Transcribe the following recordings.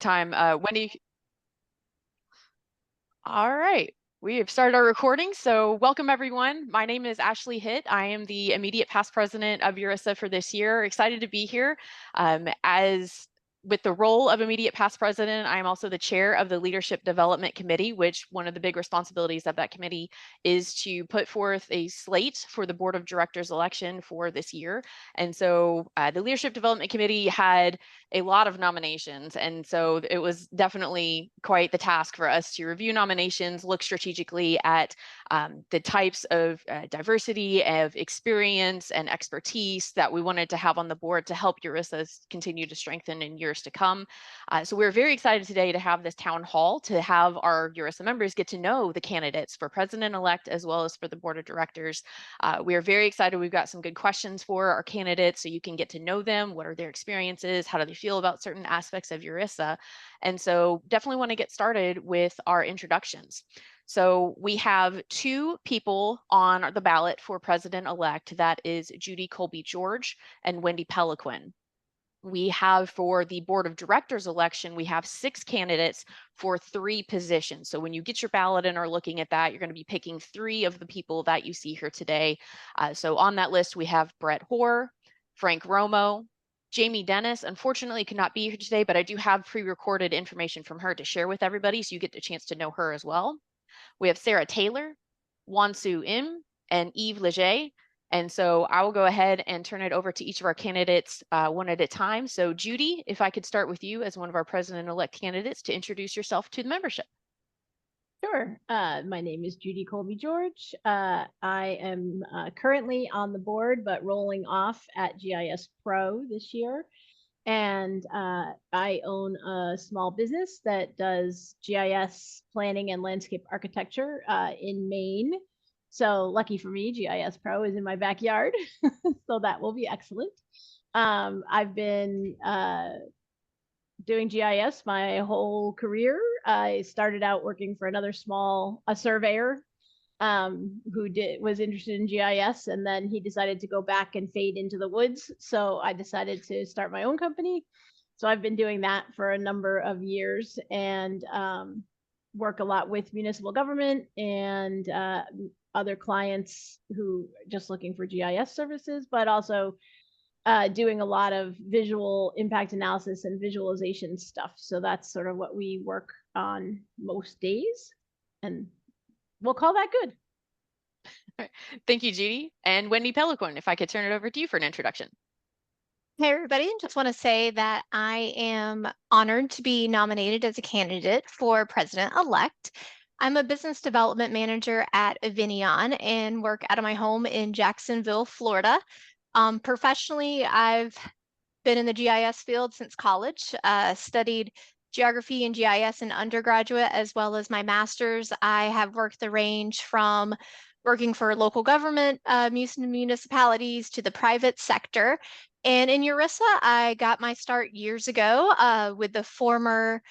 time. Wendy. All right. We have started our recording, so welcome everyone. My name is Ashley Hitt. I am the immediate past president of URISA for this year. Excited to be here. As with the role of immediate past president, I am also the chair of the Leadership Development Committee, which one of the big responsibilities of that committee is to put forth a slate for the Board of Directors election for this year. And so the Leadership Development Committee had a lot of nominations. And so it was definitely quite the task for us to review nominations, look strategically at the types of diversity of experience and expertise that we wanted to have on the board to help URISA continue to strengthen in years to come. So we're very excited today to have this town hall to have our URISA members get to know the candidates for president-elect as well as for the board of directors. We are very excited. We've got some good questions for our candidates so you can get to know them. What are their experiences? How do they feel about certain aspects of URISA? And so definitely want to get started with our introductions. So we have two people on the ballot for president-elect. That is Judy Colby-George and Wendy Pelequin. We have for the board of directors election, we have 6 candidates for 3 positions. So when you get your ballot and are looking at that, you're going to be picking 3 of the people that you see here today. So on that list, we have Brett Hoare, Frank Romo, Jamie Dennis. Unfortunately, could not be here today, but I do have pre-recorded information from her to share with everybody, so you get a chance to know her as well. We have Sarah Taylor, Wansu Im, and Yves Leger. And so I will go ahead and turn it over to each of our candidates one at a time. So Judy, if I could start with you as one of our president-elect candidates to introduce yourself to the membership. Sure. My name is Judy Colby-George. I am currently on the board, but rolling off at GIS Pro this year. And I own a small business that does GIS planning and landscape architecture in Maine. So lucky for me, GIS Pro is in my backyard, so that will be excellent. I've been doing GIS my whole career. I started out working for another surveyor who was interested in GIS, and then he decided to go back and fade into the woods. So I decided to start my own company. So I've been doing that for a number of years and work a lot with municipal government and other clients who are just looking for GIS services, but also doing a lot of visual impact analysis and visualization stuff. So that's sort of what we work on most days, and we'll call that good. Thank you, Judy. And Wendy Pelequin, if I could turn it over to you for an introduction. Hey, everybody. Just want to say that I am honored to be nominated as a candidate for president-elect. I'm a business development manager at Avinion and work out of my home in Jacksonville, Florida. Professionally, I've been in the GIS field since college, studied geography and GIS in undergraduate, as well as my master's. I have worked the range from working for local government, municipalities to the private sector. And in URISA, I got my start years ago with the former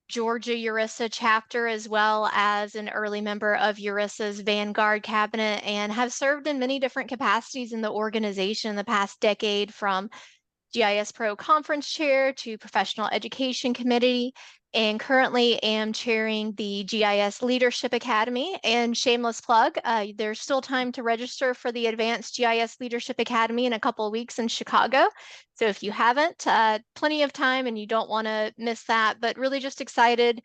Georgia URISA chapter, as well as an early member of URISA's Vanguard cabinet, and have served in many different capacities in the organization in the past decade, from GIS Pro conference chair to professional education committee, and currently am chairing the GIS Leadership Academy. And shameless plug, there's still time to register for the Advanced GIS Leadership Academy in a couple of weeks in Chicago. So if you haven't, plenty of time and you don't want to miss that, but really just excited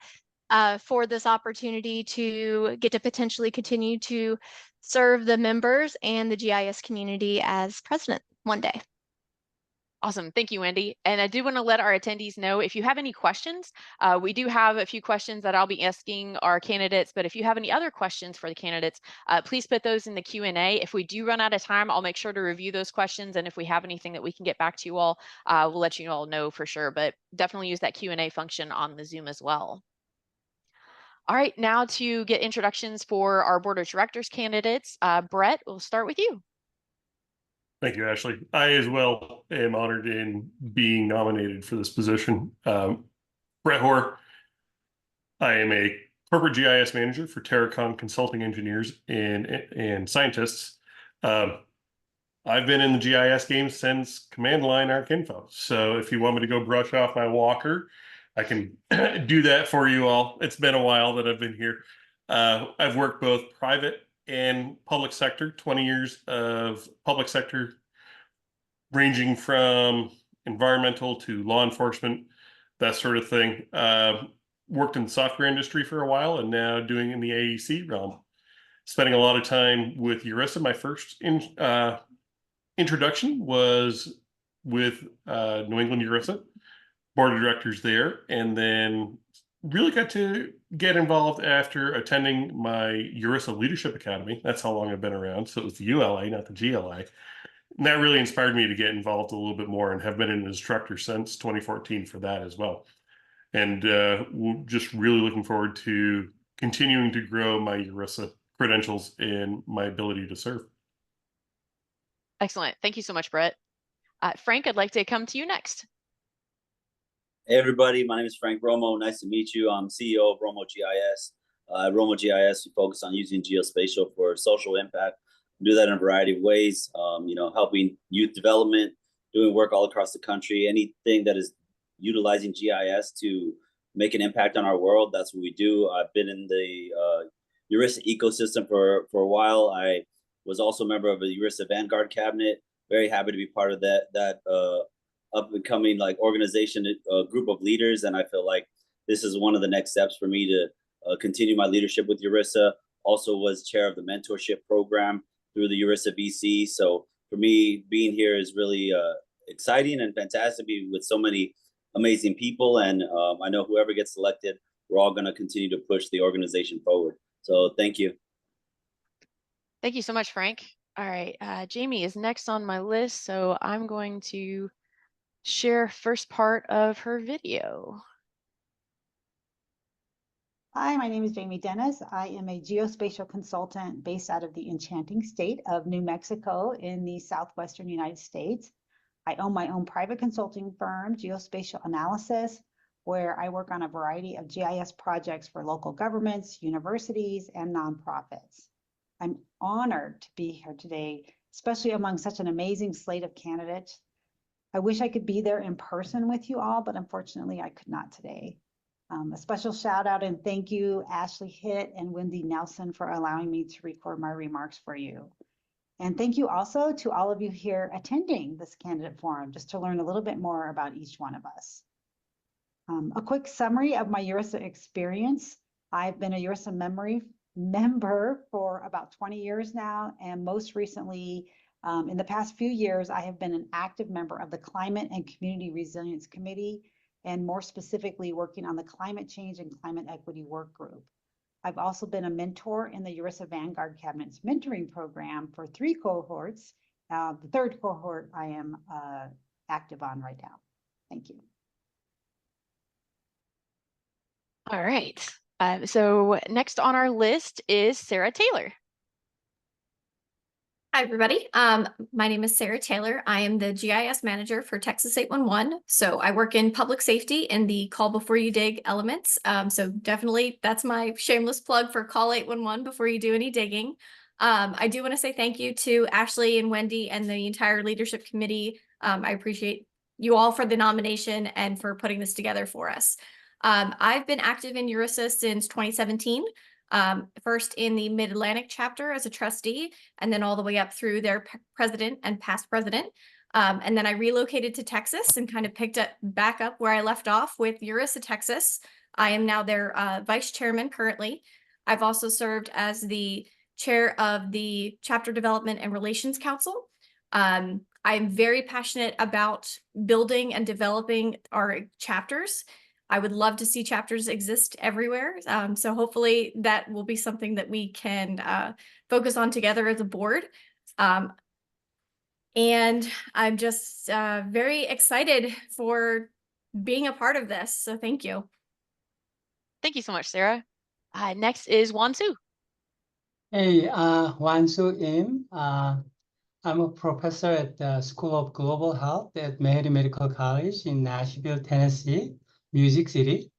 for this opportunity to get to potentially continue to serve the members and the GIS community as president one day. Awesome. Thank you, Wendy. And I do want to let our attendees know, if you have any questions, we do have a few questions that I'll be asking our candidates, but if you have any other questions for the candidates, please put those in the Q&A. If we do run out of time, I'll make sure to review those questions. And if we have anything that we can get back to you all, we'll let you all know for sure, but definitely use that Q&A function on the Zoom as well. All right, now to get introductions for our board of directors candidates. Brett, we'll start with you. Thank you, Ashley. I as well am honored in being nominated for this position. Brett Hoare. I am a corporate GIS manager for Terracon Consulting Engineers and Scientists. I've been in the GIS game since Command Line ArcInfo. So if you want me to go brush off my walker, I can do that for you all. It's been a while that I've been here. I've worked both private and public sector, 20 years of public sector, ranging from environmental to law enforcement, that sort of thing. Worked in the software industry for a while and now doing in the AEC realm. Spending a lot of time with URISA. My first introduction was with New England URISA, board of directors there, and then really got to get involved after attending my URISA Leadership Academy. That's how long I've been around. So it was the ULA, not the GLA. And that really inspired me to get involved a little bit more and have been an instructor since 2014 for that as well. And just really looking forward to continuing to grow my URISA credentials and my ability to serve. Excellent. Thank you so much, Brett. Frank, I'd like to come to you next. Hey, everybody. My name is Frank Romo. Nice to meet you. I'm CEO of Romo GIS. At Romo GIS, we focus on using geospatial for social impact. We do that in a variety of ways, helping youth development, doing work all across the country, anything that is utilizing GIS to make an impact on our world. That's what we do. I've been in the URISA ecosystem for a while. I was also a member of the URISA Vanguard cabinet. Very happy to be part of that up and coming organization, group of leaders. And I feel like this is one of the next steps for me to continue my leadership with URISA. Also was chair of the mentorship program through the URISA VC. So for me, being here is really exciting and fantastic to be with so many amazing people. And I know whoever gets selected, we're all going to continue to push the organization forward. So thank you. Thank you so much, Frank. All right, Jamie is next on my list. So I'm going to share first part of her video. Hi, my name is Jamie Dennis. I am a geospatial consultant based out of the enchanting state of New Mexico in the southwestern United States. I own my own private consulting firm, Geospatial Analysis, where I work on a variety of GIS projects for local governments, universities, and nonprofits. I'm honored to be here today, especially among such an amazing slate of candidates. I wish I could be there in person with you all, but unfortunately I could not today. A special shout out and thank you, Ashley Hitt and Wendy Nelson, for allowing me to record my remarks for you. And thank you also to all of you here attending this candidate forum, just to learn a little bit more about each one of us. A quick summary of my URISA experience. I've been a URISA member for about 20 years now, and most recently, in the past few years, I have been an active member of the Climate and Community Resilience Committee, and more specifically working on the Climate Change and Climate Equity Work Group. I've also been a mentor in the URISA Vanguard Cabinet's mentoring program for 3 cohorts. The 3rd cohort I am active on right now. Thank you. All right. So next on our list is Sarah Taylor. Hi, everybody. My name is Sarah Taylor. I am the GIS manager for Texas 811. So I work in public safety in the call before you dig elements. So definitely that's my shameless plug for call 811 before you do any digging. I do want to say thank you to Ashley and Wendy and the entire leadership committee. I appreciate you all for the nomination and for putting this together for us. I've been active in URISA since 2017. First in the Mid-Atlantic chapter as a trustee, and then all the way up through their president and past president. And then I relocated to Texas and kind of picked up back up where I left off with URISA Texas. I am now their vice chairman currently. I've also served as the chair of the Chapter Development and Relations Council. I'm very passionate about building and developing our chapters. I would love to see chapters exist everywhere. So hopefully that will be something that we can focus on together as a board. And I'm just very excited for being a part of this. So thank you. Thank you so much, Sarah. Next is Wansu. Hey, Wansu Im. I'm a professor at the School of Global Health at Meharry Medical College in Nashville, Tennessee, Music City.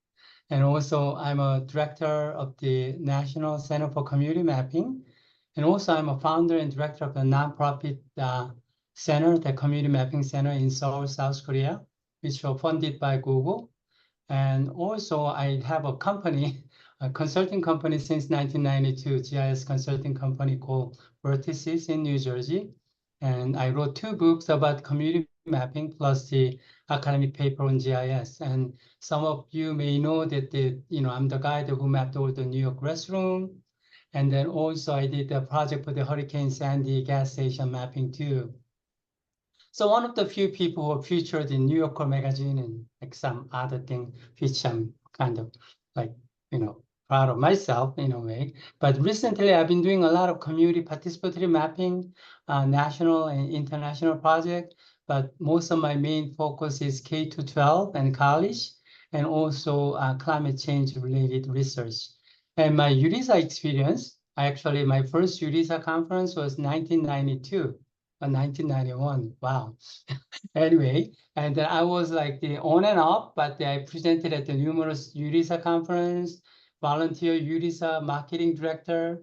And also I'm a director of the National Center for Community Mapping. And also I'm a founder and director of a nonprofit center, the Community Mapping Center in Seoul, South Korea, which was funded by Google. And also I have a company, a consulting company since 1992, GIS consulting company called Vertices in New Jersey. And I wrote 2 books about community mapping plus the academic paper on GIS. And some of you may know that I'm the guy who mapped all the New York restroom. And then also I did a project for the Hurricane Sandy gas station mapping too. So one of the few people who are featured in New Yorker magazine and like some other thing, which I'm kind of like, proud of myself in a way. But recently I've been doing a lot of community participatory mapping, national and international project. But most of my main focus is K-12 and college, and also climate change related research. And my URISA experience, my first URISA conference was 1992. 1991. Wow. Anyway, and then I was like the on and off, but I presented at the numerous URISA conference, volunteer URISA marketing director.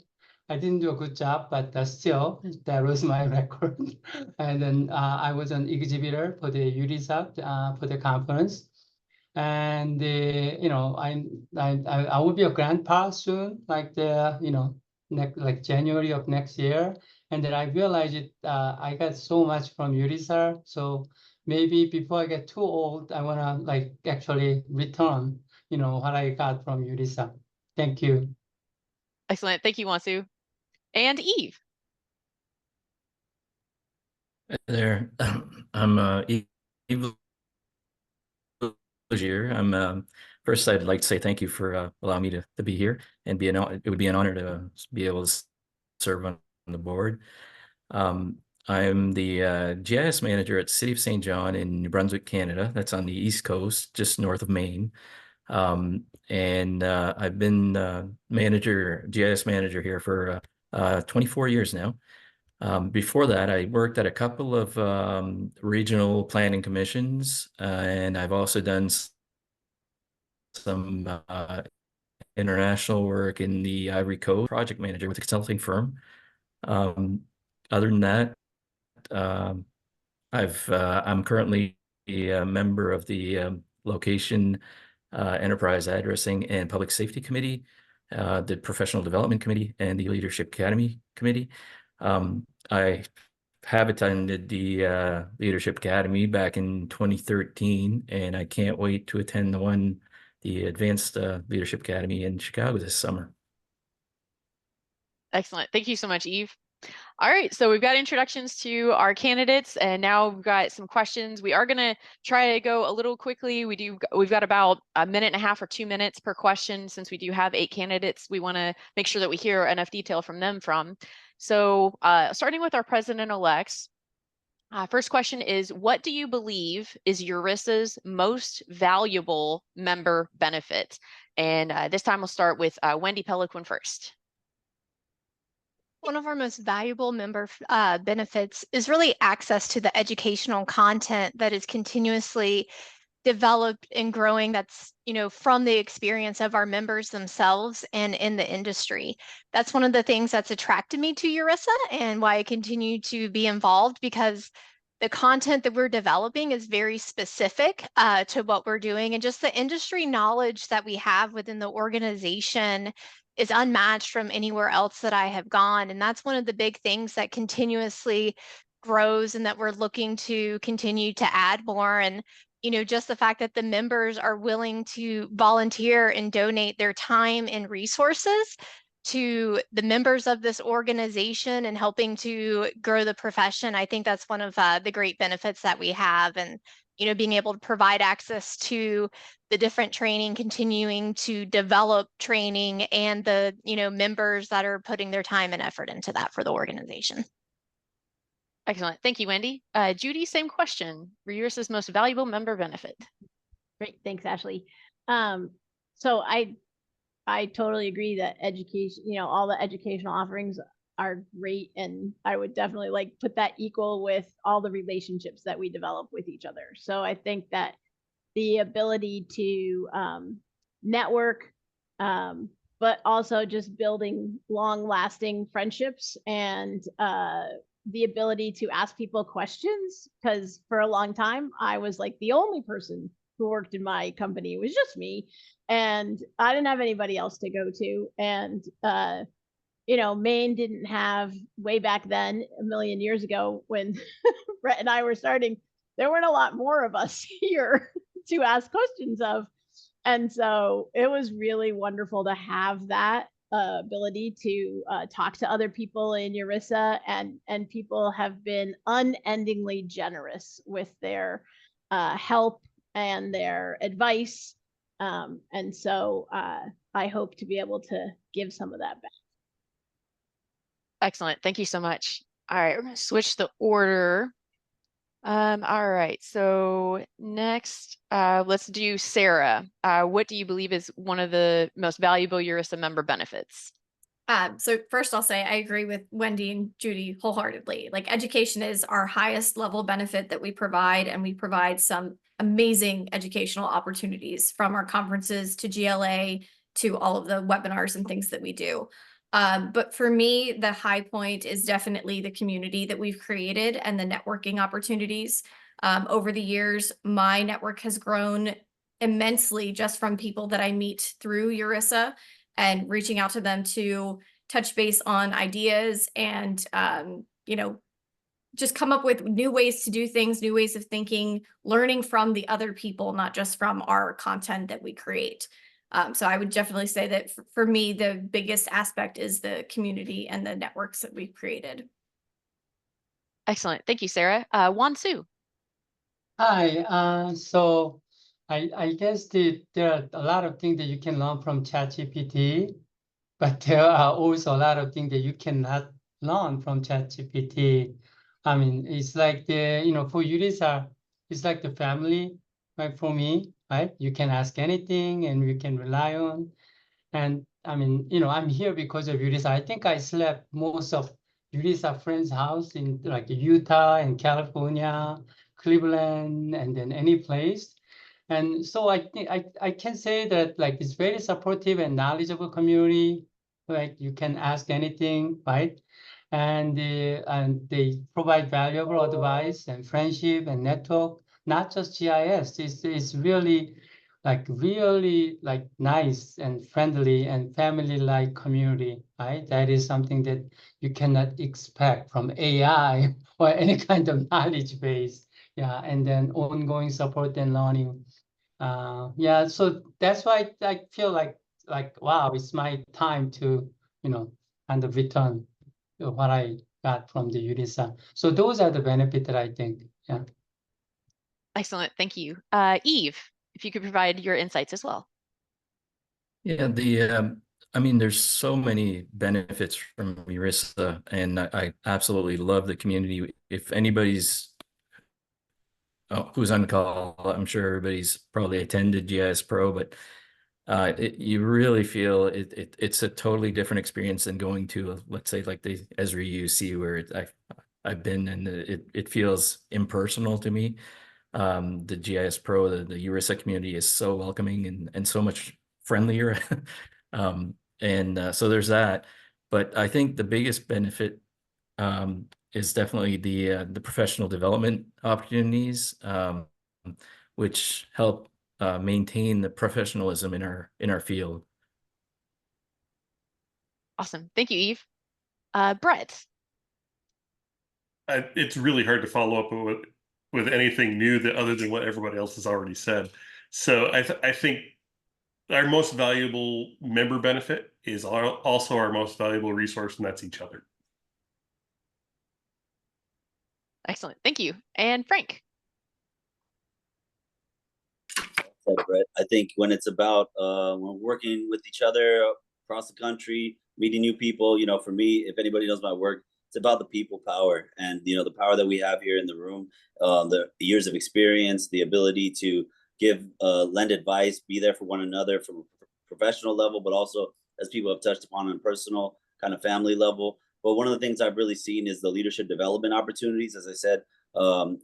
I didn't do a good job, but still, that was my record. And then I was an exhibitor for the URISA for the conference. And I will be a grandpa soon, like like January of next year. And then I realized I got so much from URISA. So maybe before I get too old, I want to like actually return, what I got from URISA. Thank you. Excellent. Thank you, Wansu. And Eve. Hi there. I'm Eve Logier. First, I'd like to say thank you for allowing me to be here and it would be an honor to be able to serve on the board. I'm the GIS manager at City of St. John in New Brunswick, Canada. That's on the East Coast, just north of Maine. And I've been GIS manager here for 24 years now. Before that, I worked at a couple of regional planning commissions, and I've also done some international work in the Ivory Coast, project manager with a consulting firm. Other than that, I'm currently a member of the location, enterprise addressing and public safety committee, the professional development committee, and the leadership academy committee. I have attended the leadership academy back in 2013, and I can't wait to attend the advanced leadership academy in Chicago this summer. Excellent. Thank you so much, Eve. All right, so we've got introductions to our candidates, and now we've got some questions. We are going to try to go a little quickly. We've got about a minute and a half or 2 minutes per question. Since we do have 8 candidates, we want to make sure that we hear enough detail from them. So starting with our president-elects, first question is, what do you believe is URISA's most valuable member benefit? And this time we'll start with Wendy Peliquin first. One of our most valuable member benefits is really access to the educational content that is continuously developed and growing, that's from the experience of our members themselves and in the industry. That's one of the things that's attracted me to URISA and why I continue to be involved, because the content that we're developing is very specific to what we're doing, and just the industry knowledge that we have within the organization is unmatched from anywhere else that I have gone. And that's one of the big things that continuously grows and that we're looking to continue to add more. And just the fact that the members are willing to volunteer and donate their time and resources to the members of this organization and helping to grow the profession. I think that's one of the great benefits that we have. And being able to provide access to the different training, continuing to develop training, and the members that are putting their time and effort into that for the organization. Excellent. Thank you, Wendy. Judy, same question. URISA's most valuable member benefit. Great. Thanks, Ashley. So I totally agree that education, all the educational offerings are great. And I would definitely put that equal with all the relationships that we develop with each other. So I think that the ability to network, but also just building long-lasting friendships, and the ability to ask people questions, because for a long time I was the only person who worked in my company. It was just me, and I didn't have anybody else to go to. And Maine didn't have, way back then, a million years ago when Brett and I were starting, there weren't a lot more of us here to ask questions of. And so it was really wonderful to have that ability to talk to other people in URISA, and people have been unendingly generous with their help and their advice. And so I hope to be able to give some of that back. Excellent. Thank you so much. All right, we're going to switch the order. All right, so next, let's do Sarah. What do you believe is one of the most valuable URISA member benefits? So first I'll say I agree with Wendy and Judy wholeheartedly. Like, education is our highest level benefit that we provide, and we provide some amazing educational opportunities, from our conferences to GLA to all of the webinars and things that we do. But for me, the high point is definitely the community that we've created and the networking opportunities. Over the years, my network has grown immensely just from people that I meet through URISA, and reaching out to them to touch base on ideas and, just come up with new ways to do things, new ways of thinking, learning from the other people, not just from our content that we create. So I would definitely say that for me, the biggest aspect is the community and the networks that we've created. Excellent. Thank you, Sarah. Wansu. Hi, so I guess there are a lot of things that you can learn from ChatGPT, but there are also a lot of things that you cannot learn from ChatGPT. I mean, it's like for URISA, it's like the family, right? For me, right? You can ask anything and you can rely on. And I mean, I'm here because of URISA. I think I slept most of URISA friends' house in like Utah and California, Cleveland, and then any place. And so I think I can say that like it's very supportive and knowledgeable community. Like you can ask anything, right? And they provide valuable advice and friendship and network, not just GIS. It's really like nice and friendly and family-like community, right? That is something that you cannot expect from AI or any kind of knowledge base. Yeah, and then ongoing support and learning. Yeah, so that's why I feel like wow, it's my time to kind of return what I got from the URISA. So those are the benefits that I think. Yeah. Excellent. Thank you. Eve, if you could provide your insights as well. Yeah, I mean, there's so many benefits from URISA, and I absolutely love the community. If anybody's who's on call, I'm sure everybody's probably attended GIS Pro, but you really feel it's a totally different experience than going to, let's say, like the Esri UC, where I've been, and it feels impersonal to me. The GIS Pro, the URISA community is so welcoming and so much friendlier. So there's that. But I think the biggest benefit is definitely the professional development opportunities, which help maintain the professionalism in our field. Awesome. Thank you, Eve. Brett. It's really hard to follow up with anything new other than what everybody else has already said. So I think our most valuable member benefit is also our most valuable resource, and that's each other. Excellent. Thank you. And Frank. Brett, I think when it's about when we're working with each other across the country, meeting new people, for me, if anybody knows my work, it's about the people power, and the power that we have here in the room, the years of experience, the ability to lend advice, be there for one another from a professional level, but also, as people have touched upon, on a personal kind of family level. But one of the things I've really seen is the leadership development opportunities. As I said,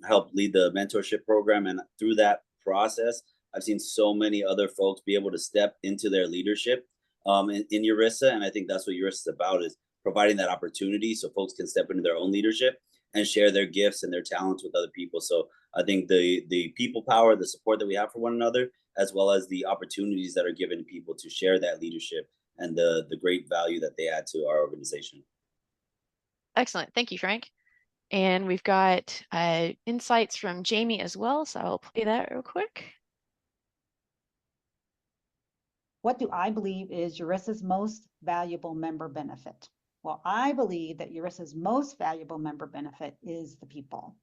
help lead the mentorship program, and through that process, I've seen so many other folks be able to step into their leadership in URISA, and I think that's what URISA is about, is providing that opportunity so folks can step into their own leadership and share their gifts and their talents with other people. So I think the people power, the support that we have for one another, as well as the opportunities that are given to people to share that leadership and the great value that they add to our organization. Excellent. Thank you, Frank. And we've got insights from Jamie as well, so I'll play that real quick. What do I believe is URISA's most valuable member benefit? Well, I believe that URISA's most valuable member benefit is the people.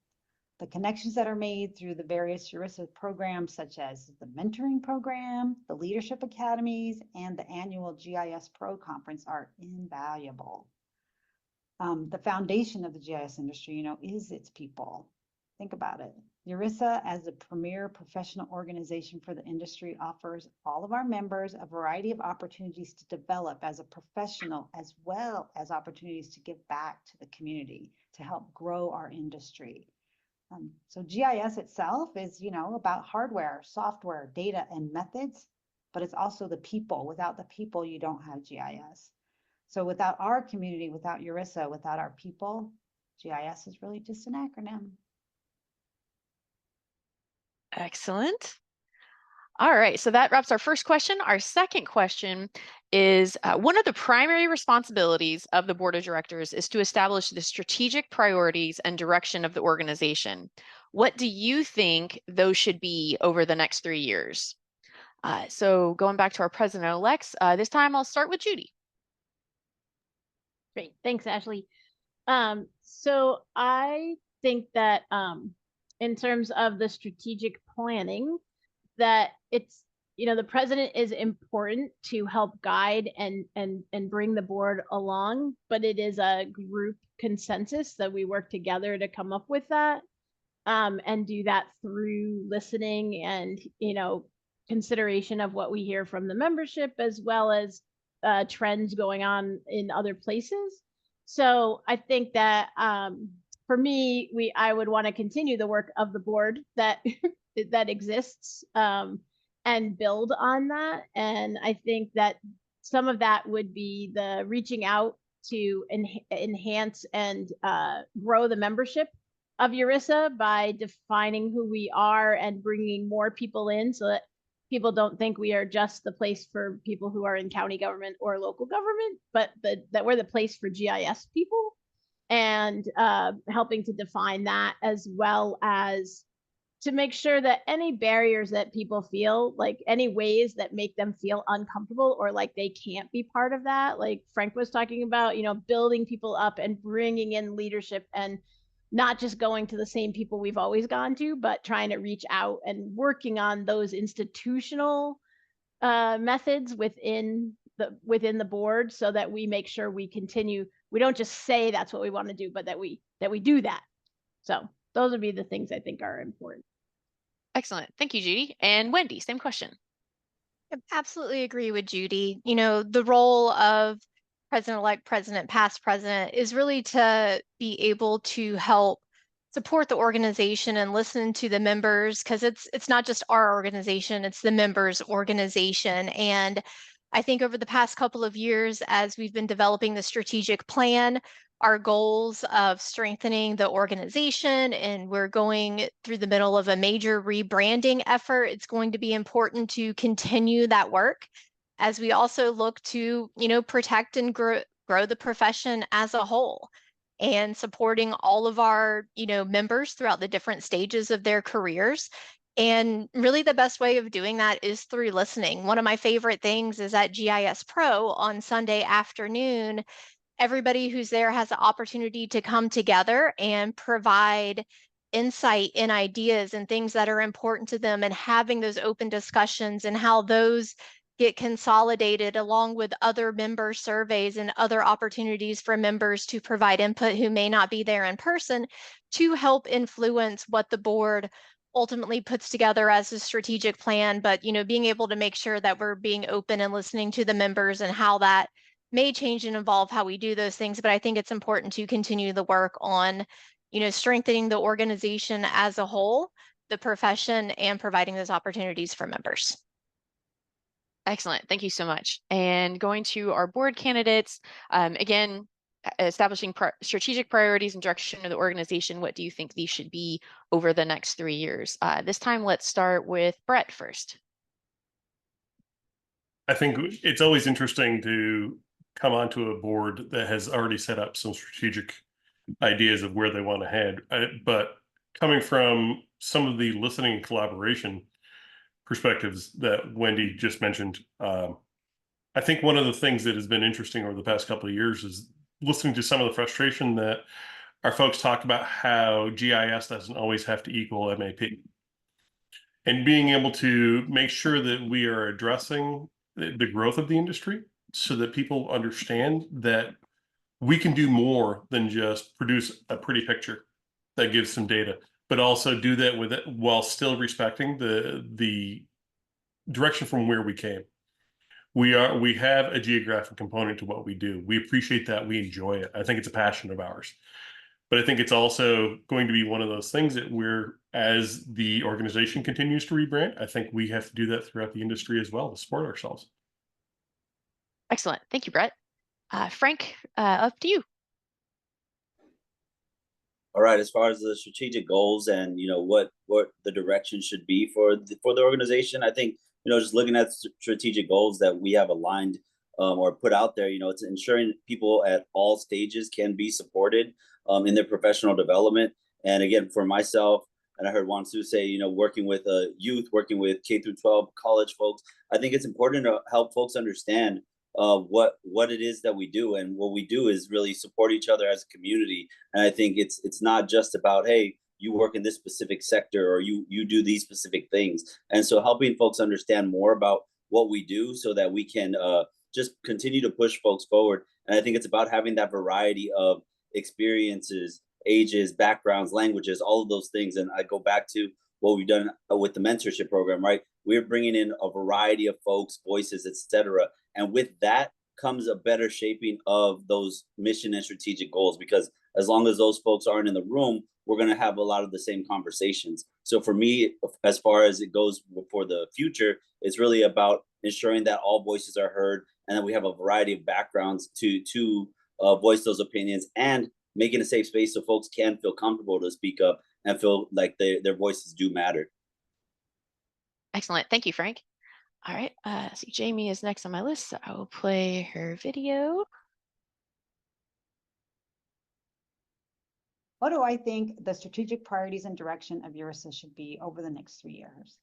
The connections that are made through the various URISA programs, such as the mentoring program, the leadership academies, and the annual GIS Pro conference are invaluable. The foundation of the GIS industry, is its people. Think about it. URISA, as a premier professional organization for the industry, offers all of our members a variety of opportunities to develop as a professional, as well as opportunities to give back to the community to help grow our industry. So GIS itself is, about hardware, software, data, and methods, but it's also the people. Without the people, you don't have GIS. So without our community, without URISA, without our people, GIS is really just an acronym. Excellent. All right, so that wraps our first question. Our second question is, one of the primary responsibilities of the board of directors is to establish the strategic priorities and direction of the organization. What do you think those should be over the next 3 years? So going back to our president-elects, this time I'll start with Judy. Great, thanks, Ashley. So I think that in terms of the strategic planning, that it's, the president is important to help guide and bring the board along, but it is a group consensus that we work together to come up with that, and do that through listening and, consideration of what we hear from the membership, as well as trends going on in other places. So I think that for me, I would want to continue the work of the board that that exists, and build on that. And I think that some of that would be the reaching out to enhance and grow the membership of URISA by defining who we are and bringing more people in, so that people don't think we are just the place for people who are in county government or local government, but that we're the place for GIS people, and helping to define that, as well as to make sure that any barriers that people feel, like any ways that make them feel uncomfortable or like they can't be part of that, like Frank was talking about, building people up and bringing in leadership, and not just going to the same people we've always gone to, but trying to reach out and working on those institutional methods within the board, so that we make sure we continue. We don't just say that's what we want to do, but that we do that. So those would be the things I think are important. Excellent. Thank you, Judy. And Wendy, same question. I absolutely agree with Judy. The role of president-elect, president, past president is really to be able to help support the organization and listen to the members, because it's not just our organization, it's the members' organization. And I think over the past couple of years, as we've been developing the strategic plan, our goals of strengthening the organization, and we're going through the middle of a major rebranding effort, it's going to be important to continue that work as we also look to, protect and grow the profession as a whole, and supporting all of our, members throughout the different stages of their careers. And really the best way of doing that is through listening. One of my favorite things is at GIS Pro on Sunday afternoon, everybody who's there has the opportunity to come together and provide insight and ideas and things that are important to them, and having those open discussions and how those get consolidated along with other member surveys and other opportunities for members to provide input who may not be there in person, to help influence what the board ultimately puts together as a strategic plan. But, being able to make sure that we're being open and listening to the members, and how that may change and evolve how we do those things. But I think it's important to continue the work on, strengthening the organization as a whole, the profession, and providing those opportunities for members. Excellent. Thank you so much. And going to our board candidates, again, establishing strategic priorities and direction of the organization. What do you think these should be over the next 3 years? This time, let's start with Brett first. I think it's always interesting to come onto a board that has already set up some strategic ideas of where they want to head. But coming from some of the listening and collaboration perspectives that Wendy just mentioned, I think one of the things that has been interesting over the past couple of years is listening to some of the frustration that our folks talk about how GIS doesn't always have to equal MAP. And being able to make sure that we are addressing the growth of the industry so that people understand that we can do more than just produce a pretty picture that gives some data, but also do that with it while still respecting the direction from where we came. We have a geographic component to what we do. We appreciate that. We enjoy it. I think it's a passion of ours. But I think it's also going to be one of those things that as the organization continues to rebrand, I think we have to do that throughout the industry as well to support ourselves. Excellent. Thank you, Brett. Frank, up to you. All right, as far as the strategic goals and what the direction should be for the organization, I think just looking at strategic goals that we have aligned or put out there, it's ensuring people at all stages can be supported in their professional development. And again, for myself, and I heard Wansu say, working with youth, working with K through 12 college folks, I think it's important to help folks understand what it is that we do. And what we do is really support each other as a community. And I think it's not just about, hey, you work in this specific sector or you do these specific things. And so helping folks understand more about what we do so that we can just continue to push folks forward. And I think it's about having that variety of experiences, ages, backgrounds, languages, all of those things. And I go back to what we've done with the mentorship program, right? We're bringing in a variety of folks, voices, etc. And with that comes a better shaping of those mission and strategic goals, because as long as those folks aren't in the room, we're going to have a lot of the same conversations. So for me, as far as it goes for the future, it's really about ensuring that all voices are heard and that we have a variety of backgrounds to voice those opinions, and making a safe space so folks can feel comfortable to speak up and feel like their voices do matter. Excellent. Thank you, Frank. All right. See, Jamie is next on my list, so I will play her video. What do I think the strategic priorities and direction of URISA should be over the next 3 years?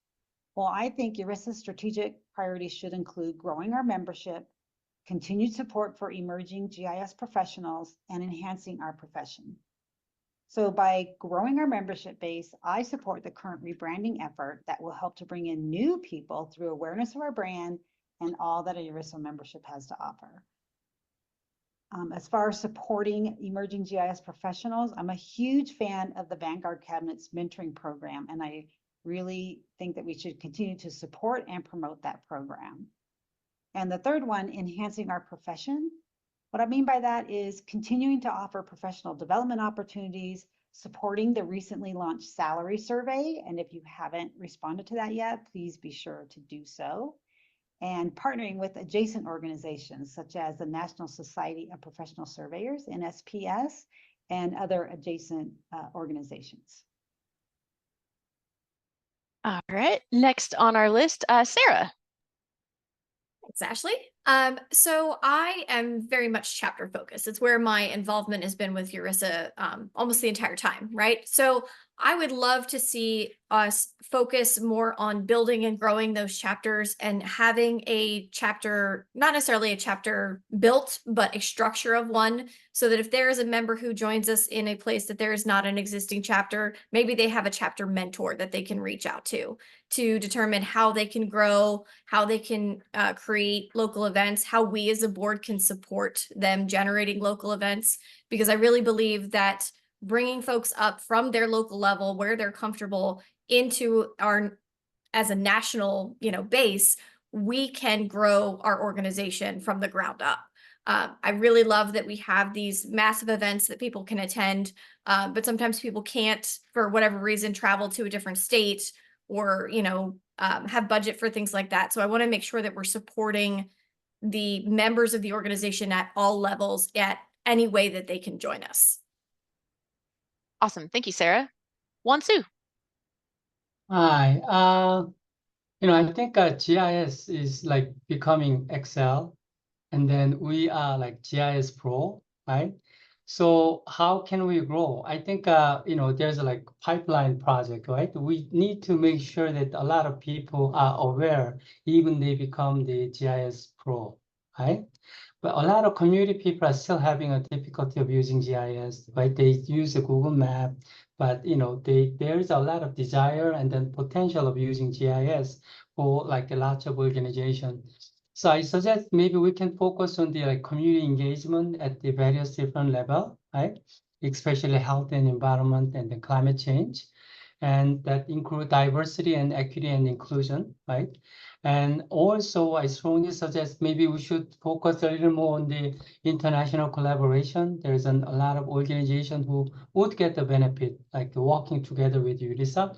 Well, I think URISA's strategic priorities should include growing our membership, continued support for emerging GIS professionals, and enhancing our profession. So by growing our membership base, I support the current rebranding effort that will help to bring in new people through awareness of our brand and all that a URISA membership has to offer. As far as supporting emerging GIS professionals, I'm a huge fan of the Vanguard Cabinet's mentoring program, and I really think that we should continue to support and promote that program. And the third one, enhancing our profession. What I mean by that is continuing to offer professional development opportunities, supporting the recently launched salary survey. And if you haven't responded to that yet, please be sure to do so. And partnering with adjacent organizations such as the National Society of Professional Surveyors, NSPS, and other adjacent organizations. All right. Next on our list, Sarah. Thanks, Ashley. So I am very much chapter focused. It's where my involvement has been with URISA almost the entire time, right? So I would love to see us focus more on building and growing those chapters and having a chapter, not necessarily a chapter built, but a structure of one, so that if there is a member who joins us in a place that there is not an existing chapter, maybe they have a chapter mentor that they can reach out to determine how they can grow, how they can create local events, how we as a board can support them generating local events, because I really believe that bringing folks up from their local level where they're comfortable into our, as a national, base, we can grow our organization from the ground up. I really love that we have these massive events that people can attend, but sometimes people can't, for whatever reason, travel to a different state or, have budget for things like that. So I want to make sure that we're supporting the members of the organization at all levels, at any way that they can join us. Awesome. Thank you, Sarah. Wansu. Hi. I think GIS is like becoming Excel, and then we are like GIS Pro, right? So how can we grow? I think there's a like pipeline project, right? We need to make sure that a lot of people are aware, even they become the GIS Pro, right? But a lot of community people are still having a difficulty of using GIS, right? They use a Google Map, but there is a lot of desire and then potential of using GIS for like a lot of organization. So I suggest maybe we can focus on the like community engagement at the various different level, right? Especially health and environment and the climate change. And that include diversity and equity and inclusion, right? And also I strongly suggest maybe we should focus a little more on the international collaboration. There's a lot of organizations who would get the benefit, like working together with URISA.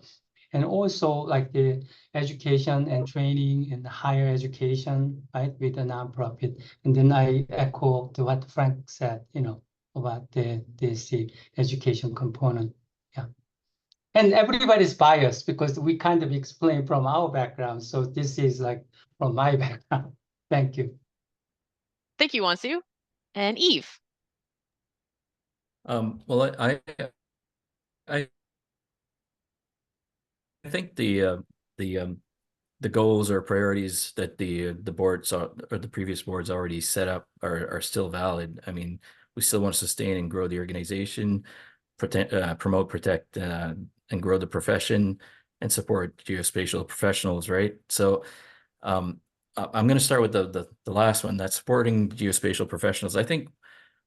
And also like the education and training and higher education, right, with a nonprofit. And then I echo to what Frank said, about this education component. Yeah. And everybody's biased because we kind of explain from our background. So this is like from my background. Thank you. Thank you, Wansu. And Eve. Well, I think the goals or priorities that the boards or the previous boards already set up are still valid. I mean, we still want to sustain and grow the organization, promote, protect, and grow the profession, and support geospatial professionals, right? So I'm going to start with the last one, that's supporting geospatial professionals. I think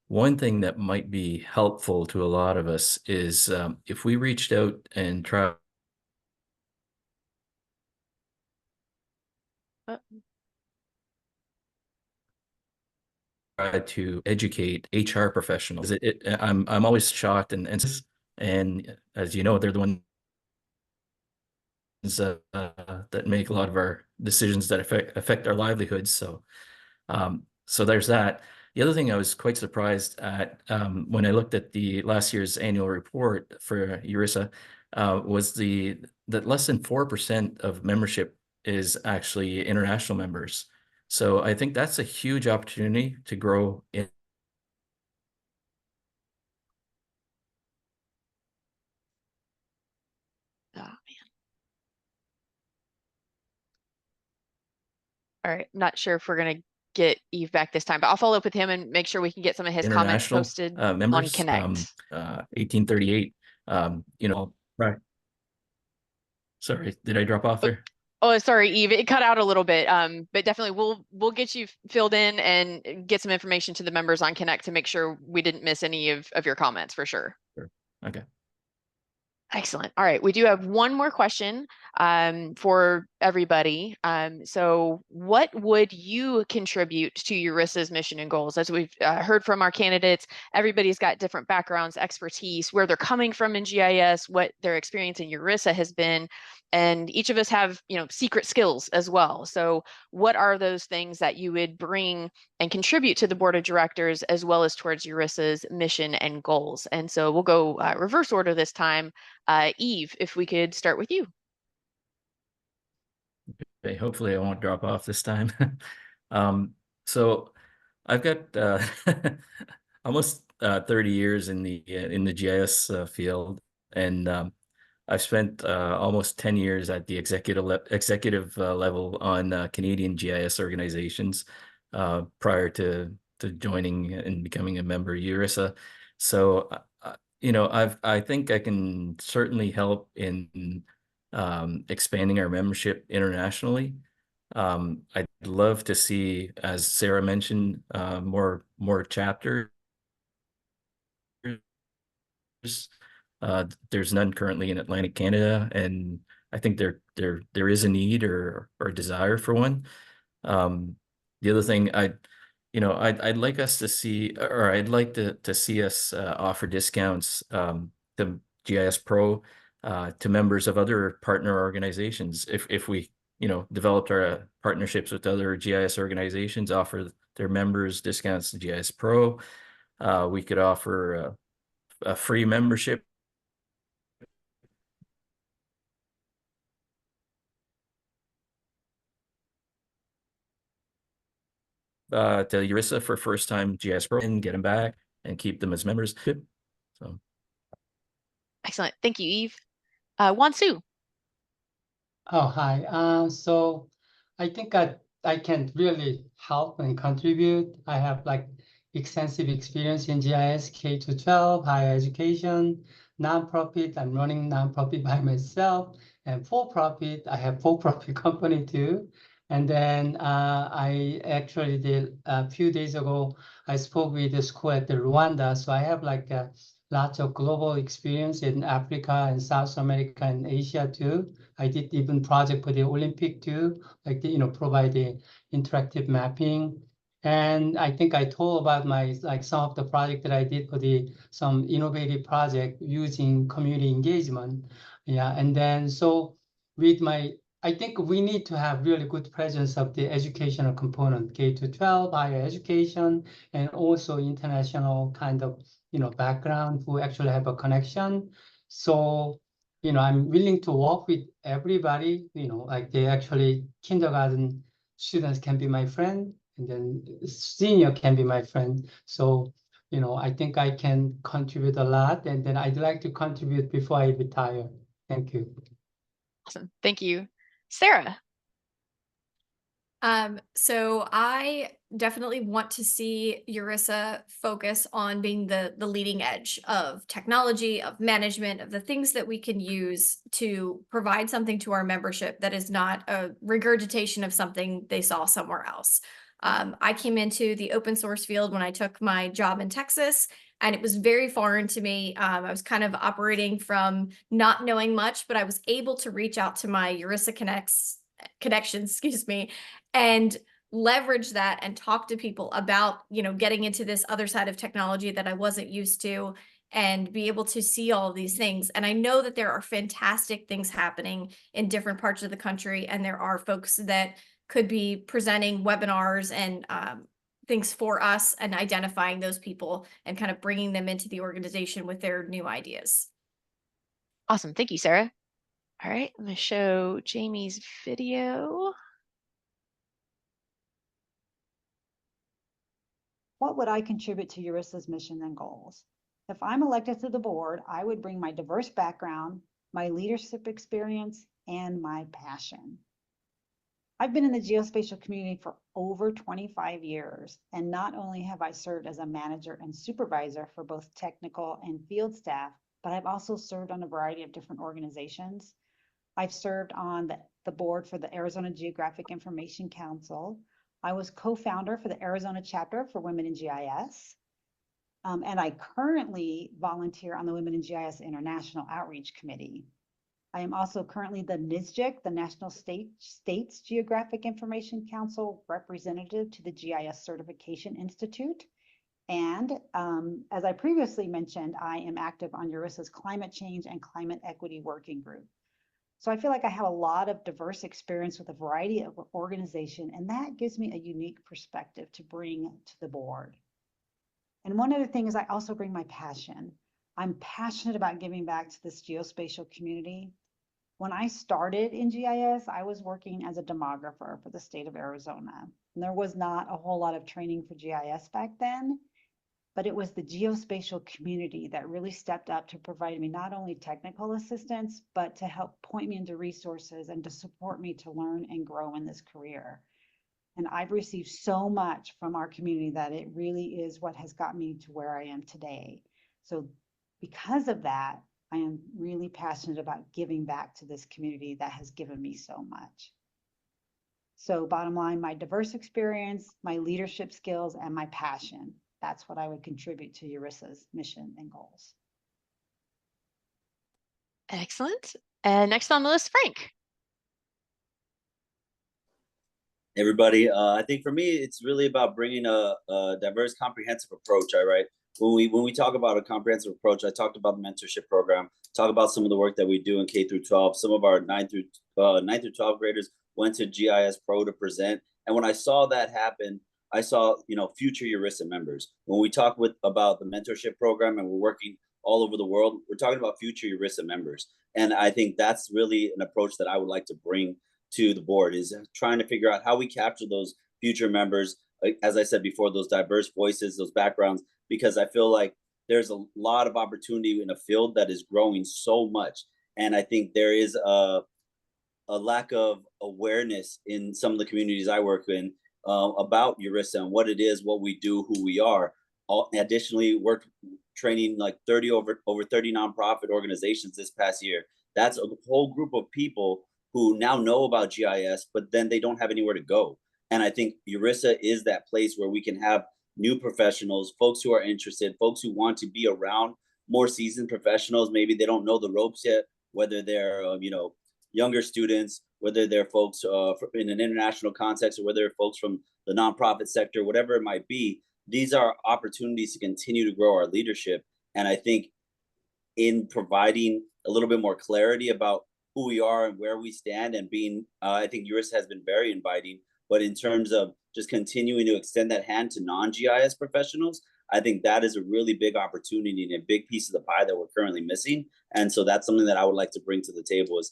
one thing that might be helpful to a lot of us is if we reached out and tried to educate HR professionals. I'm always shocked and as you know, they're the ones that make a lot of our decisions that affect our livelihoods. So so there's that. The other thing I was quite surprised at when I looked at the last year's annual report for URISA was that less than 4% of membership is actually international members. So I think that's a huge opportunity to grow in. Oh, man. All right. Not sure if we're going to get Eve back this time, but I'll follow up with him and make sure we can get some of his comments International posted on members, Connect. 1838, right. Sorry, did I drop off there? Oh, sorry, Eve, it cut out a little bit. But definitely we'll get you filled in and get some information to the members on Connect to make sure we didn't miss any of your comments for sure. Sure. Okay. Excellent. All right, we do have one more question for everybody. So what would you contribute to URISA's mission and goals? As we've heard from our candidates, everybody's got different backgrounds, expertise, where they're coming from in GIS, what their experience in URISA has been, and each of us have, secret skills as well. So what are those things that you would bring and contribute to the board of directors as well as towards URISA's mission and goals? And so we'll go reverse order this time. Eve, if we could start with you. Okay, hopefully I won't drop off this time. So I've got almost 30 years in the GIS field, and I've spent almost 10 years at the executive level on Canadian GIS organizations prior to joining and becoming a member of URISA. So I think I can certainly help in expanding our membership internationally. I'd love to see, as Sarah mentioned, more chapters. There's none currently in Atlantic Canada, and I think there is a need or a desire for one. The other thing I'd like us to see, or I'd like to see us offer discounts to GIS Pro to members of other partner organizations. If we developed our partnerships with other GIS organizations, offer their members discounts to GIS Pro. we could offer a free membership to URISA for first-time GIS pro and get them back and keep them as members. So, Excellent. Thank you, Eve. Wansu. Oh, hi. So I think I can really help and contribute. I have like extensive experience in GIS, K to 12, higher education, nonprofit. I'm running nonprofit by myself, and for-profit. I have for-profit company too. And then I actually did a few days ago, I spoke with the school at the Rwanda. So I have like lots of global experience in Africa and South America and Asia too. I did even project for the Olympic too, like provide the interactive mapping. And I think I told about my some of the project that I did for some innovative project using community engagement. Yeah, and then so with I think we need to have really good presence of the educational component, K to 12, higher education, and also international kind of background who actually have a connection. So I'm willing to work with everybody, like they actually kindergarten students can be my friend, and then senior can be my friend. So, I think I can contribute a lot, and then I'd like to contribute before I retire. Thank you. Awesome. Thank you. Sarah. So I definitely want to see URISA focus on being the leading edge of technology, of management, of the things that we can use to provide something to our membership that is not a regurgitation of something they saw somewhere else. I came into the open source field when I took my job in Texas, and it was very foreign to me. I was kind of operating from not knowing much, but I was able to reach out to my URISA connections, excuse me, and leverage that and talk to people about, getting into this other side of technology that I wasn't used to, and be able to see all of these things. And I know that there are fantastic things happening in different parts of the country, and there are folks that could be presenting webinars and things for us, and identifying those people and kind of bringing them into the organization with their new ideas. Awesome. Thank you, Sarah. All right, I'm going to show Jamie's video. What would I contribute to URISA's mission and goals? If I'm elected to the board, I would bring my diverse background, my leadership experience, and my passion. I've been in the geospatial community for over 25 years, and not only have I served as a manager and supervisor for both technical and field staff, but I've also served on a variety of different organizations. I've served on the board for the Arizona Geographic Information Council. I was co-founder for the Arizona chapter for Women in GIS. And I currently volunteer on the Women in GIS International Outreach Committee. I am also currently the NISGIC, the National States Geographic Information Council representative to the GIS Certification Institute. And as I previously mentioned, I am active on URISA's Climate Change and Climate Equity Working Group. So I feel like I have a lot of diverse experience with a variety of organizations, and that gives me a unique perspective to bring to the board. And one other thing is I also bring my passion. I'm passionate about giving back to this geospatial community. When I started in GIS, I was working as a demographer for the state of Arizona. And there was not a whole lot of training for GIS back then, but it was the geospatial community that really stepped up to provide me not only technical assistance, but to help point me into resources and to support me to learn and grow in this career. And I've received so much from our community that it really is what has got me to where I am today. So because of that, I am really passionate about giving back to this community that has given me so much. So bottom line, my diverse experience, my leadership skills, and my passion. That's what I would contribute to URISA's mission and goals. Excellent. And next on the list, Frank. Everybody, I think for me, it's really about bringing a diverse, comprehensive approach. All right. When we talk about a comprehensive approach, I talked about the mentorship program, talk about some of the work that we do in K through 12. Some of our 9 through 12 graders went to GIS Pro to present. And when I saw that happen, I saw, future URISA members. When we talk about the mentorship program and we're working all over the world, we're talking about future URISA members. And I think that's really an approach that I would like to bring to the board, is trying to figure out how we capture those future members, as I said before, those diverse voices, those backgrounds, because I feel like there's a lot of opportunity in a field that is growing so much. And I think there is a lack of awareness in some of the communities I work in about URISA and what it is, what we do, who we are. Additionally, worked training like over 30 nonprofit organizations this past year. That's a whole group of people who now know about GIS, but then they don't have anywhere to go. And I think URISA is that place where we can have new professionals, folks who are interested, folks who want to be around more seasoned professionals. Maybe they don't know the ropes yet, whether they're younger students, whether they're folks in an international context, or whether they're folks from the nonprofit sector, whatever it might be. These are opportunities to continue to grow our leadership. And I think in providing a little bit more clarity about who we are and where we stand, and being, I think URISA has been very inviting, but in terms of just continuing to extend that hand to non-GIS professionals, I think that is a really big opportunity and a big piece of the pie that we're currently missing. And so that's something that I would like to bring to the table, is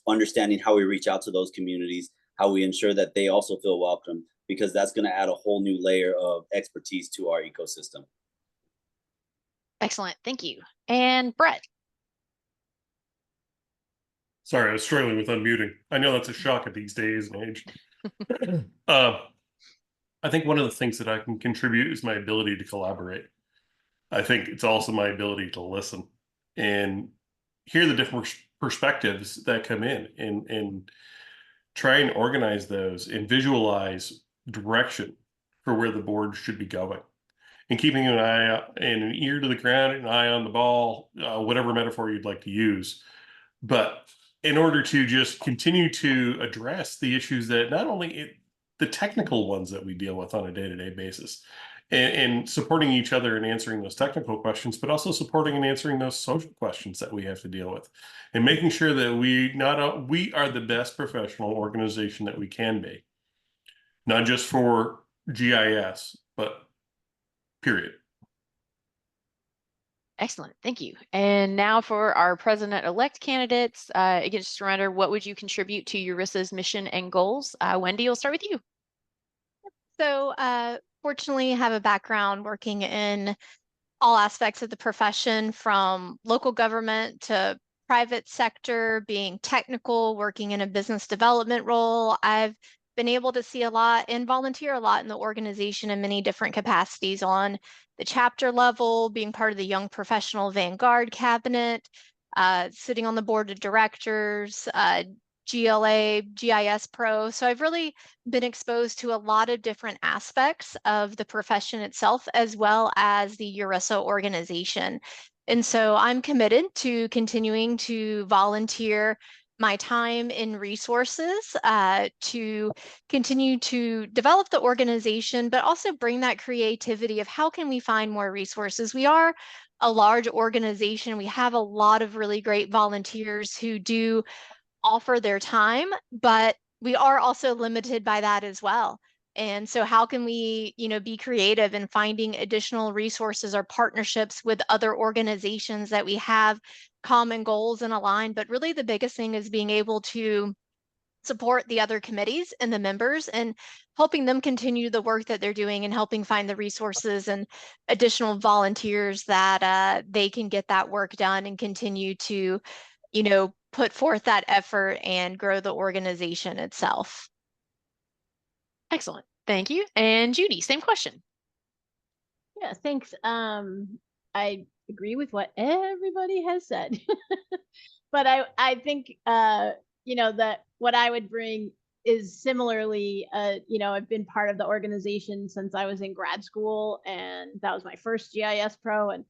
understanding how we reach out to those communities, how we ensure that they also feel welcome, because that's going to add a whole new layer of expertise to our ecosystem. Excellent. Thank you. And Brett. Sorry, I was struggling with unmuting. I know that's a shock at these days and age. I think one of the things that I can contribute is my ability to collaborate. I think it's also my ability to listen and hear the different perspectives that come in, and try and organize those and visualize direction for where the board should be going, and keeping an eye out and an ear to the ground, an eye on the ball, whatever metaphor you'd like to use. But in order to just continue to address the issues that not only the technical ones that we deal with on a day-to-day basis, and supporting each other in answering those technical questions, but also supporting and answering those social questions that we have to deal with, and making sure that we are the best professional organization that we can be, not just for GIS, but period. Excellent. Thank you. And now for our president-elect candidates, again, just a reminder, what would you contribute to URISA's mission and goals? Wendy, we'll start with you. So fortunately, have a background working in all aspects of the profession, from local government to private sector, being technical, working in a business development role. I've been able to see a lot and volunteer a lot in the organization in many different capacities, on the chapter level, being part of the Young Professional Vanguard Cabinet, sitting on the board of directors, GLA, GIS Pro. So I've really been exposed to a lot of different aspects of the profession itself, as well as the URISA organization. And so I'm committed to continuing to volunteer my time and resources to continue to develop the organization, but also bring that creativity of how can we find more resources. We are a large organization. We have a lot of really great volunteers who do offer their time, but we are also limited by that as well. And so how can we, be creative in finding additional resources or partnerships with other organizations that we have common goals and align? But really the biggest thing is being able to support the other committees and the members, and helping them continue the work that they're doing, and helping find the resources and additional volunteers that they can get that work done and continue to, put forth that effort and grow the organization itself. Excellent. Thank you. And Judy, same question. Yeah, thanks. I agree with what everybody has said. But I think that what I would bring is similarly, I've been part of the organization since I was in grad school, and that was my first GIS Pro, and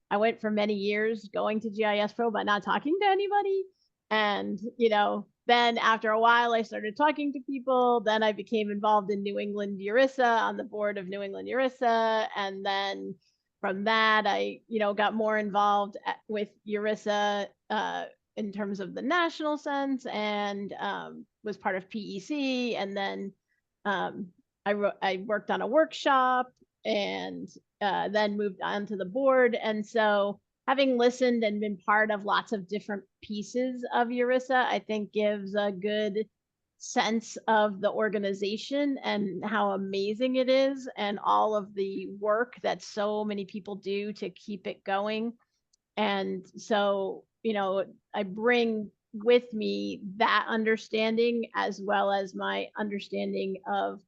I went for many years going to GIS Pro but not talking to anybody. And then after a while I started talking to people. Then I became involved in New England URISA, on the board of New England URISA, and then from that I got more involved with URISA in terms of the national sense, and was part of PEC, and then I worked on a workshop and then moved on to the board. And so having listened and been part of lots of different pieces of URISA, I think gives a good sense of the organization and how amazing it is and all of the work that so many people do to keep it going. And so, you know, I bring with me that understanding as well as my understanding of,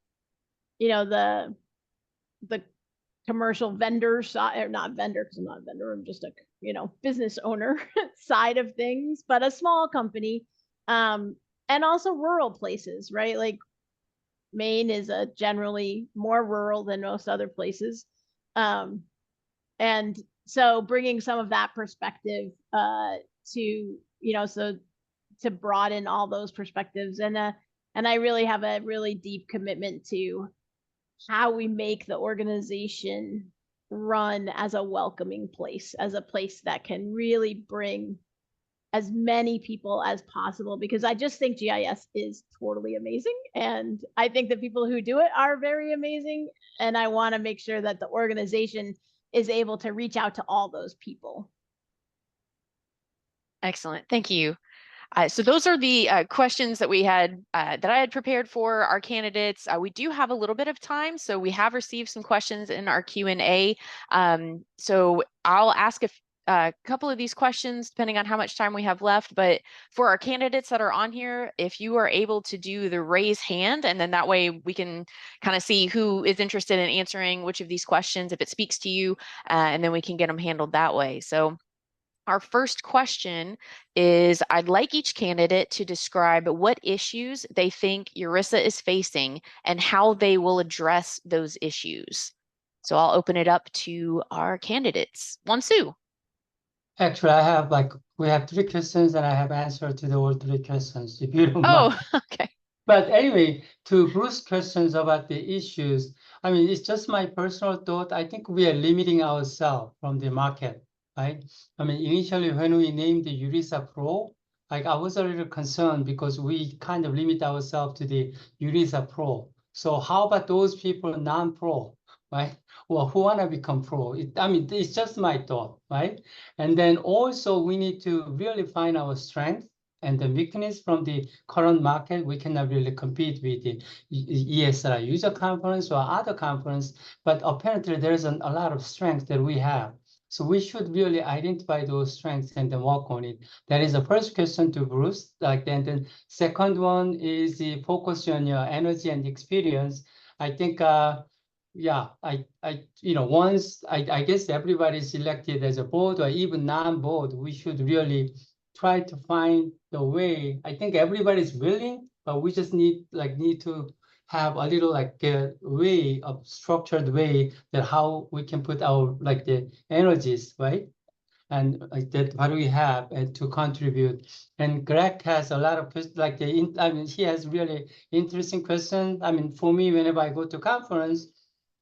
you know, the commercial vendor side, or not vendor, because I'm not a vendor, I'm just a, you know, business owner side of things, but a small company. And also rural places, right? Like Maine is a generally more rural than most other places. And so bringing some of that perspective to, you know, so to broaden all those perspectives. And I really have a really deep commitment to how we make the organization run as a welcoming place, as a place that can really bring as many people as possible, because I just think GIS is totally amazing. And I think the people who do it are very amazing. And I want to make sure that the organization is able to reach out to all those people. Excellent. Thank you. So those are the questions that we had that I had prepared for our candidates. We do have a little bit of time, so we have received some questions in our Q&A. So I'll ask a couple of these questions depending on how much time we have left. But for our candidates that are on here, if you are able to do the raise hand, and then that way we can kind of see who is interested in answering which of these questions, if it speaks to you, and then we can get them handled that way. So our first question is, I'd like each candidate to describe what issues they think URISA is facing and how they will address those issues. So I'll open it up to our candidates. Wansu. Actually, we have 3 questions and I have answered to all 3 questions, if you don't Oh, mind. okay. But anyway, to Bruce's questions about the issues, I mean, it's just my personal thought. I think we are limiting ourselves from the market, right? I mean, initially when we named the URISA Pro, like I was a little concerned because we kind of limit ourselves to the URISA Pro. So how about those people non-pro, right? Well, who want to become pro? I mean, it's just my thought, right? And then also we need to really find our strength and the weakness from the current market. We cannot really compete with the ESRI user conference or other conference, but apparently there's a lot of strengths that we have. So we should really identify those strengths and then work on it. That is the first question to Bruce. Like then second one is the focus on your energy and experience. I think yeah, you know, once I guess everybody's elected as a board or even non-board, we should really try to find the way. I think everybody's willing, but we just need to have a little a way of structured way that how we can put our the energies, right? And that what we have and to contribute. And Greg has a lot of I mean, he has really interesting questions. I mean, for me, whenever I go to conference,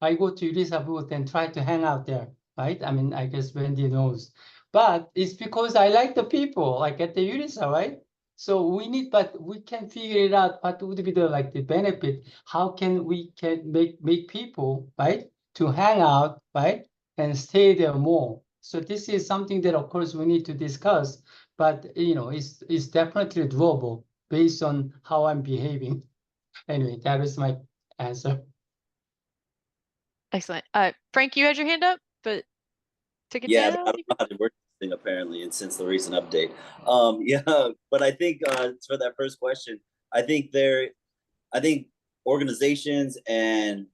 I go to URISA booth and try to hang out there, right? I mean, I guess Wendy knows, but it's because I like the people, like at the URISA, right? So but we can figure it out. What would be the benefit? How can we make people, right, to hang out, right, and stay there more? So this is something that, of course, we need to discuss, but you know, it's definitely doable based on how I'm behaving. Anyway, that is my answer. Excellent. Frank, you had your hand up, but took it Yeah, down. I don't know how to work this thing apparently, and since the recent update. Yeah, but I think for that first question, I think organizations and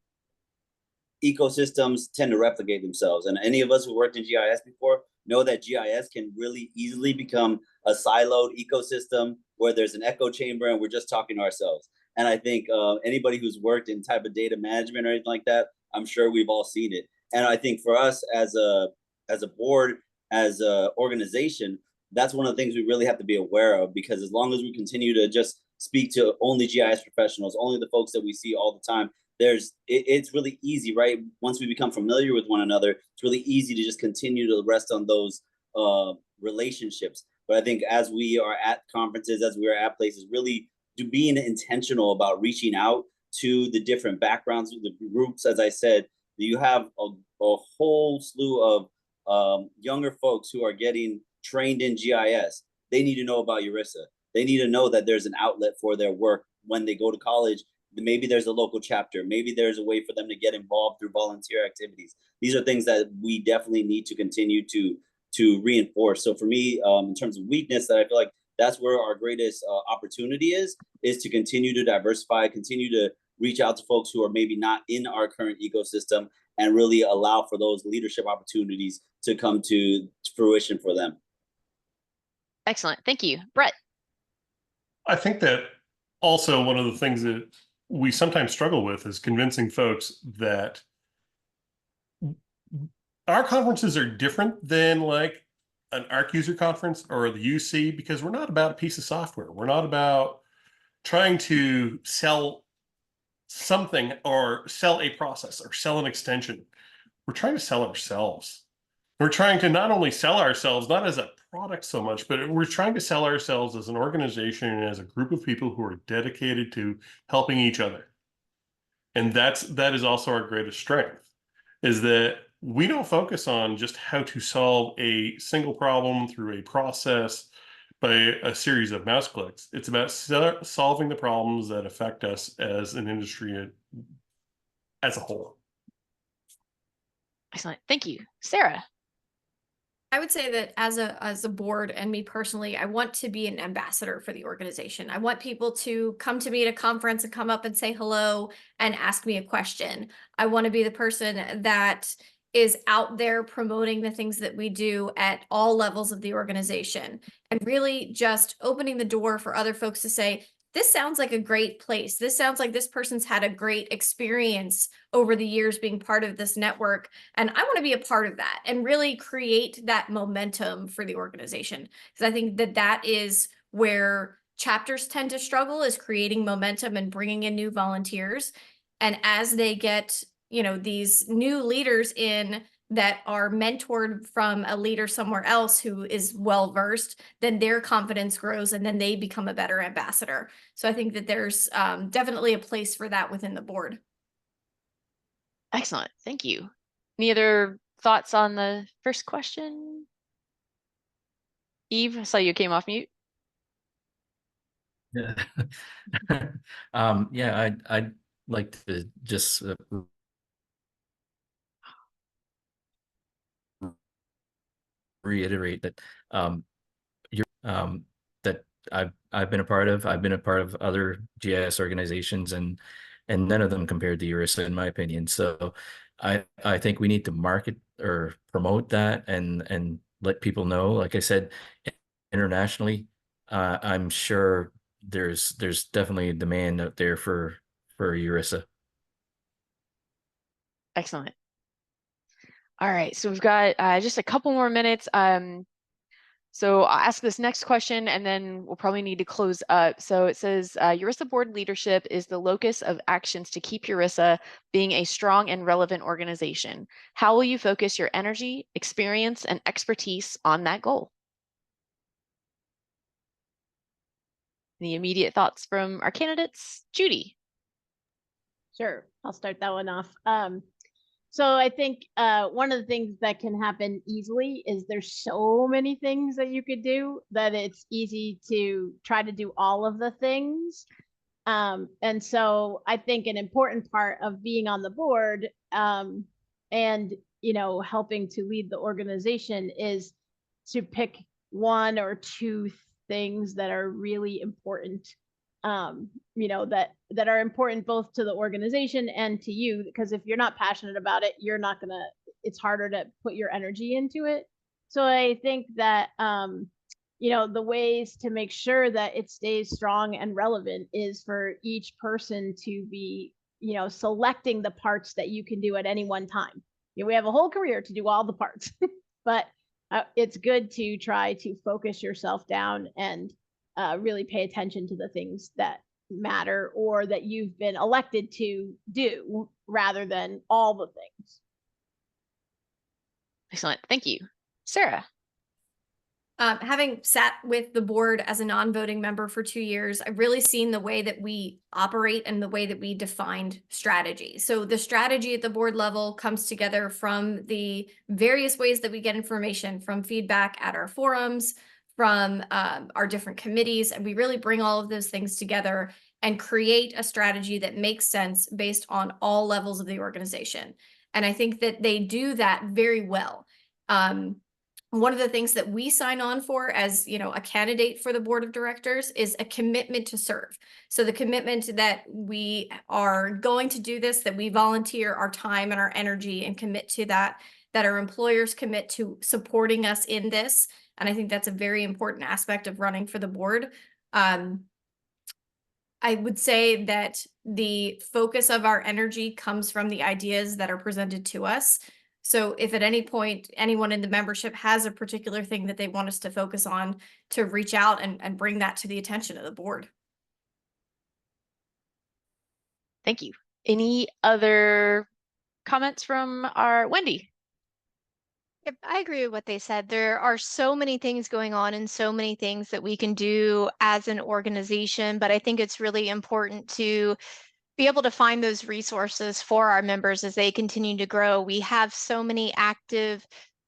ecosystems tend to replicate themselves. And any of us who worked in GIS before know that GIS can really easily become a siloed ecosystem where there's an echo chamber and we're just talking to ourselves. And I think anybody who's worked in type of data management or anything like that, I'm sure we've all seen it. And I think for us as a board, as an organization, that's one of the things we really have to be aware of, because as long as we continue to just speak to only GIS professionals, only the folks that we see all the time, it's really easy, right? Once we become familiar with one another, it's really easy to just continue to rest on those relationships. But I think as we are at conferences, as we are at places, really being intentional about reaching out to the different backgrounds of the groups. As I said, you have a whole slew of younger folks who are getting trained in GIS. They need to know about URISA. They need to know that there's an outlet for their work when they go to college. Maybe there's a local chapter. Maybe there's a way for them to get involved through volunteer activities. These are things that we definitely need to continue to reinforce. So for me, in terms of weakness, that I feel like that's where our greatest opportunity is to continue to diversify, continue to reach out to folks who are maybe not in our current ecosystem, and really allow for those leadership opportunities to come to fruition for them. Excellent. Thank you. Brett. I think that also one of the things that we sometimes struggle with is convincing folks that our conferences are different than like an ARC user conference or the UC, because we're not about a piece of software. We're not about trying to sell something or sell a process or sell an extension. We're trying to sell ourselves. We're trying to not only sell ourselves, not as a product so much, but we're trying to sell ourselves as an organization and as a group of people who are dedicated to helping each other. And that is also our greatest strength, is that we don't focus on just how to solve a single problem through a process by a series of mouse clicks. It's about solving the problems that affect us as an industry as a whole. Excellent. Thank you. Sarah. I would say that as a board and me personally, I want to be an ambassador for the organization. I want people to come to me at a conference and come up and say hello and ask me a question. I want to be the person that is out there promoting the things that we do at all levels of the organization, and really just opening the door for other folks to say, this sounds like a great place. This sounds like this person's had a great experience over the years being part of this network. And I want to be a part of that and really create that momentum for the organization. Because I think that that is where chapters tend to struggle, is creating momentum and bringing in new volunteers. And as they get, these new leaders in that are mentored from a leader somewhere else who is well-versed, then their confidence grows and then they become a better ambassador. So I think that there's definitely a place for that within the board. Excellent. Thank you. Any other thoughts on the first question? Eve, I saw you came off mute. Yeah. Yeah, I'd like to just reiterate that that I've been a part of. I've been a part of other GIS organizations, and none of them compared to URISA, in my opinion. So I think we need to market or promote that and let people know. Like I said, internationally, I'm sure there's definitely a demand out there for URISA. Excellent. All right, so we've got just a couple more minutes. So I'll ask this next question and then we'll probably need to close up. So it says, URISA board leadership is the locus of actions to keep URISA being a strong and relevant organization. How will you focus your energy, experience, and expertise on that goal? Any immediate thoughts from our candidates? Judy. Sure, I'll start that one off. So I think one of the things that can happen easily is there's so many things that you could do that it's easy to try to do all of the things. And so I think an important part of being on the board and, helping to lead the organization is to pick one or two things that are really important, that are important both to the organization and to you, because if you're not passionate about it, it's harder to put your energy into it. So I think that, the ways to make sure that it stays strong and relevant is for each person to be, selecting the parts that you can do at any one time. We have a whole career to do all the parts, but it's good to try to focus yourself down and really pay attention to the things that matter or that you've been elected to do rather than all the things. Excellent. Thank you. Sarah. Having sat with the board as a non-voting member for 2 years, I've really seen the way that we operate and the way that we defined strategy. So the strategy at the board level comes together from the various ways that we get information, from feedback at our forums, from our different committees, and we really bring all of those things together and create a strategy that makes sense based on all levels of the organization. And I think that they do that very well. One of the things that we sign on for as, a candidate for the board of directors is a commitment to serve. So the commitment that we are going to do this, that we volunteer our time and our energy and commit to that our employers commit to supporting us in this. And I think that's a very important aspect of running for the board. I would say that the focus of our energy comes from the ideas that are presented to us. So if at any point anyone in the membership has a particular thing that they want us to focus on, to reach out and bring that to the attention of the board. Thank you. Any other comments from our Wendy? Yep, I agree with what they said. There are so many things going on and so many things that we can do as an organization, but I think it's really important to be able to find those resources for our members as they continue to grow. We have so many active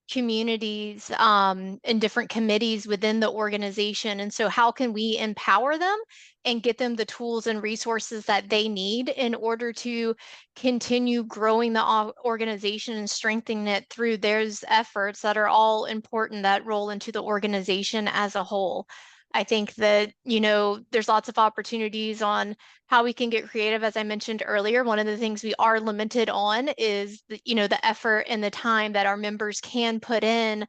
communities and different committees within the organization. And so how can we empower them and get them the tools and resources that they need in order to continue growing the organization and strengthening it through those efforts that are all important that roll into the organization as a whole? I think that, there's lots of opportunities on how we can get creative. As I mentioned earlier, one of the things we are limited on is the effort and the time that our members can put in.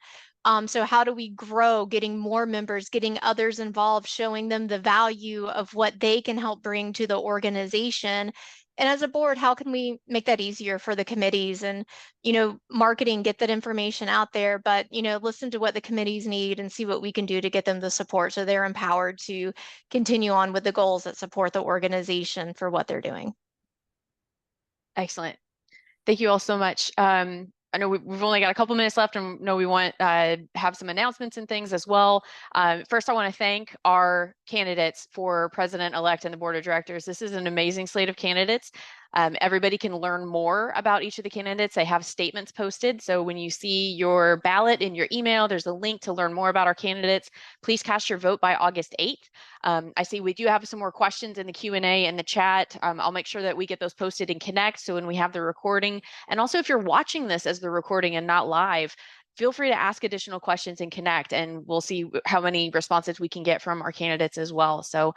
So how do we grow, getting more members, getting others involved, showing them the value of what they can help bring to the organization? And as a board, how can we make that easier for the committees and, marketing, get that information out there, but, listen to what the committees need and see what we can do to get them the support so they're empowered to continue on with the goals that support the organization for what they're doing. Excellent. Thank you all so much. I know we've only got a couple minutes left, and know we want have some announcements and things as well. First, I want to thank our candidates for president-elect and the board of directors. This is an amazing slate of candidates. Everybody can learn more about each of the candidates. They have statements posted. So when you see your ballot in your email, there's a link to learn more about our candidates. Please cast your vote by August 8th. I see we do have some more questions in the Q&A and the chat. I'll make sure that we get those posted in Connect. So when we have the recording, and also if you're watching this as the recording and not live, feel free to ask additional questions and Connect, and we'll see how many responses we can get from our candidates as well. So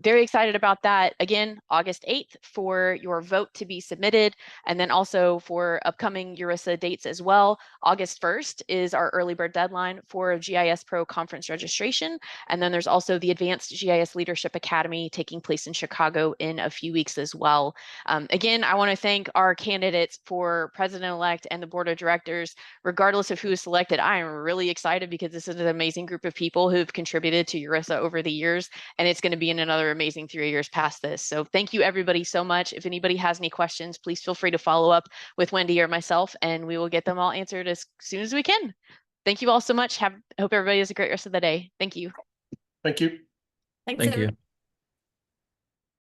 very excited about that. Again, August 8th for your vote to be submitted, and then also for upcoming URISA dates as well. August 1st is our early bird deadline for GIS Pro conference registration. And then there's also the Advanced GIS Leadership Academy taking place in Chicago in a few weeks as well. Again, I want to thank our candidates for president-elect and the board of directors. Regardless of who is selected, I am really excited because this is an amazing group of people who've contributed to URISA over the years, and it's going to be in another amazing 3 years past this. So thank you everybody so much. If anybody has any questions, please feel free to follow up with Wendy or myself, and we will get them all answered as soon as we can. Thank you all so much. Hope everybody has a great rest of the day. Thank you. Thank you. Thanks, Thank everyone. you.